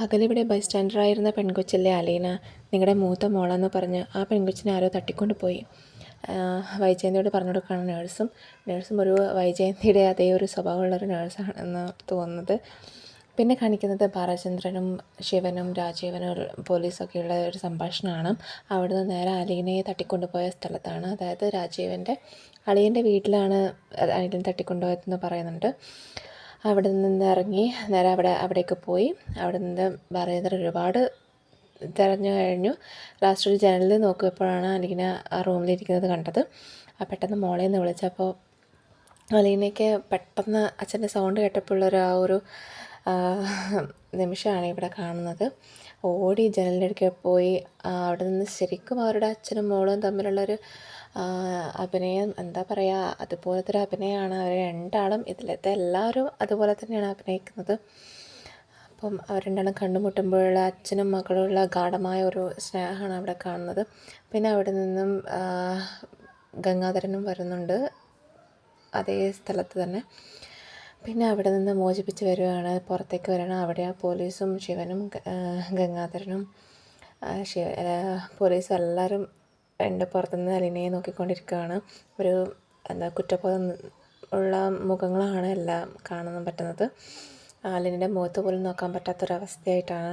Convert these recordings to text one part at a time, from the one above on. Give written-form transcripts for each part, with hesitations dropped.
പകലിവിടെ by സ്റ്റാൻഡറായിരുന്ന പെൺകൊച്ചല്ലേ Aleena, നിങ്ങളുടെ മൂത്ത മോളെന്ന് പറഞ്ഞ് ആ പെൺകൊച്ചിനെ ആരോ തട്ടിക്കൊണ്ട് പോയി. വൈജയന്തിയോട് പറഞ്ഞു കൊടുക്കുകയാണ് നേഴ്സും ഒരു വൈജയന്തിയുടെ അതേ ഒരു സ്വഭാവമുള്ളൊരു നേഴ്സാണെന്ന് തോന്നുന്നത്. പിന്നെ കാണിക്കുന്നത് ബാലചന്ദ്രനും ശിവനും രാജീവനും പോലീസൊക്കെയുള്ള ഒരു സംഭാഷണമാണ്. അവിടുന്ന് നേരെ അലീനയെ തട്ടിക്കൊണ്ടുപോയ സ്ഥലത്താണ്. അതായത് രാജീവൻ്റെ അളിയൻ്റെ വീട്ടിലാണ് അലീന തട്ടിക്കൊണ്ടുപോയതെന്ന് പറയുന്നുണ്ട്. അവിടെ നിന്ന് ഇറങ്ങി നേരെ അവിടേക്ക് പോയി. അവിടെ നിന്ന് ബാലചന്ദ്രൻ ഒരുപാട് തിരഞ്ഞു കഴിഞ്ഞു. ലാസ്റ്റ് ഒരു ജനലിൽ നോക്കിയപ്പോഴാണ് അലീന ആ റൂമിലിരിക്കുന്നത് കണ്ടത്. പെട്ടെന്ന് മോളെ എന്ന് വിളിച്ചപ്പോൾ അലീനയ്ക്ക് പെട്ടെന്ന് അച്ഛൻ്റെ സൗണ്ട് കേട്ടപ്പോഴുള്ളൊരു ആ ഒരു നിമിഷമാണ് ഇവിടെ കാണുന്നത്. ഓടി ജനലിൻ്റെ അടുക്കെ പോയി അവിടെ നിന്ന് ശരിക്കും അവരുടെ അച്ഛനും മോളും തമ്മിലുള്ളൊരു അഭിനയം എന്താ പറയുക, അതുപോലത്തെ ഒരു അഭിനയമാണ് അവർ രണ്ടാളും. ഇതിലത്തെ എല്ലാവരും അതുപോലെ തന്നെയാണ് അഭിനയിക്കുന്നത്. അപ്പം അവർ രണ്ടാളും കണ്ടുമുട്ടുമ്പോഴുള്ള അച്ഛനും മകളുള്ള ഗാഢമായ ഒരു സ്നേഹമാണ് അവിടെ കാണുന്നത്. പിന്നെ അവിടെ നിന്നും ഗംഗാധരനും വരുന്നുണ്ട് അതേ സ്ഥലത്ത് തന്നെ. പിന്നെ അവിടെ നിന്ന് മോചിപ്പിച്ച് വരികയാണ്, പുറത്തേക്ക് വരണം. അവിടെ പോലീസും ശിവനും ഗംഗാധരനും പോലീസും എല്ലാവരും പുറത്തുനിന്ന് അലീനയെ നോക്കിക്കൊണ്ടിരിക്കുകയാണ്. ഒരു കുറ്റബോധം ഉള്ള മുഖങ്ങളാണ് എല്ലാം കാണാൻ പറ്റുന്നത്. അലീനയുടെ മുഖത്ത് പോലും നോക്കാൻ പറ്റാത്തൊരവസ്ഥയായിട്ടാണ്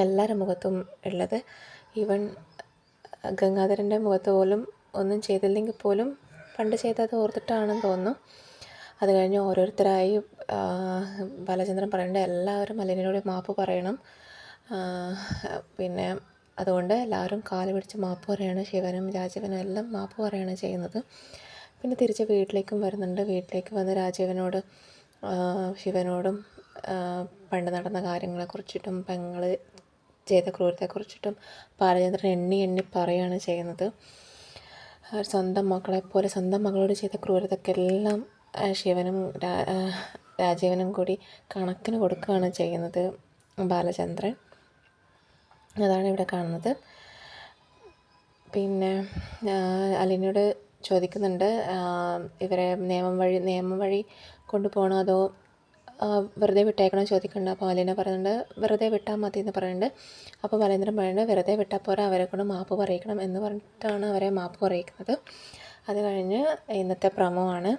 എല്ലാവരുടെ മുഖത്തും ഉള്ളത്. ഈവൻ ഗംഗാധരൻ്റെ മുഖത്ത് പോലും ഒന്നും ചെയ്തില്ലെങ്കിൽ പോലും പണ്ട് ചെയ്തത് ഓർത്തിട്ടാണെന്ന് തോന്നുന്നു. അത് കഴിഞ്ഞ് ഓരോരുത്തരായി ബാലചന്ദ്രൻ പറയേണ്ട എല്ലാവരും അലീനയോട് മാപ്പ് പറയണം. പിന്നെ അതുകൊണ്ട് എല്ലാവരും കാല് പിടിച്ച് മാപ്പ് പറയുകയാണ്. ശിവനും രാജീവനും എല്ലാം മാപ്പ് പറയുകയാണ് ചെയ്യുന്നത്. പിന്നെ തിരിച്ച് വീട്ടിലേക്കും വരുന്നുണ്ട്. വീട്ടിലേക്ക് വന്ന് രാജീവനോട് ശിവനോടും പണ്ട് നടന്ന കാര്യങ്ങളെക്കുറിച്ചിട്ടും പെങ്ങൾ ചെയ്ത ക്രൂരതയെക്കുറിച്ചിട്ടും ബാലചന്ദ്രൻ എണ്ണി പറയുകയാണ് ചെയ്യുന്നത്. സ്വന്തം മക്കളെപ്പോലെ സ്വന്തം മകളോട് ചെയ്ത ക്രൂരതയ്ക്കെല്ലാം ശിവനും രാജീവനും കൂടി കണക്കിന് കൊടുക്കുകയാണ് ചെയ്യുന്നത് ബാലചന്ദ്രൻ. അതാണ് ഇവിടെ കാണുന്നത്. പിന്നെ അലീനയോട് ചോദിക്കുന്നുണ്ട് ഇവരെ നിയമം വഴി കൊണ്ടുപോകണോ അതോ വെറുതെ വിട്ടേക്കണോ ചോദിക്കുന്നുണ്ട്. അപ്പോൾ അലീന പറയുന്നുണ്ട് വെറുതെ വിട്ടാൽ മതി എന്ന് പറയുന്നുണ്ട്. അപ്പോൾ ബാലേന്ദ്രൻ പറയുന്നുണ്ട് വെറുതെ വിട്ടാൽ പോരാ, അവരെ കൊണ്ട് മാപ്പ് പറയിക്കണം എന്ന് പറഞ്ഞിട്ടാണ് അവരെ മാപ്പ് പറയിക്കുന്നത്. അത് കഴിഞ്ഞ് ഇന്നത്തെ പ്രമോ ആണ്.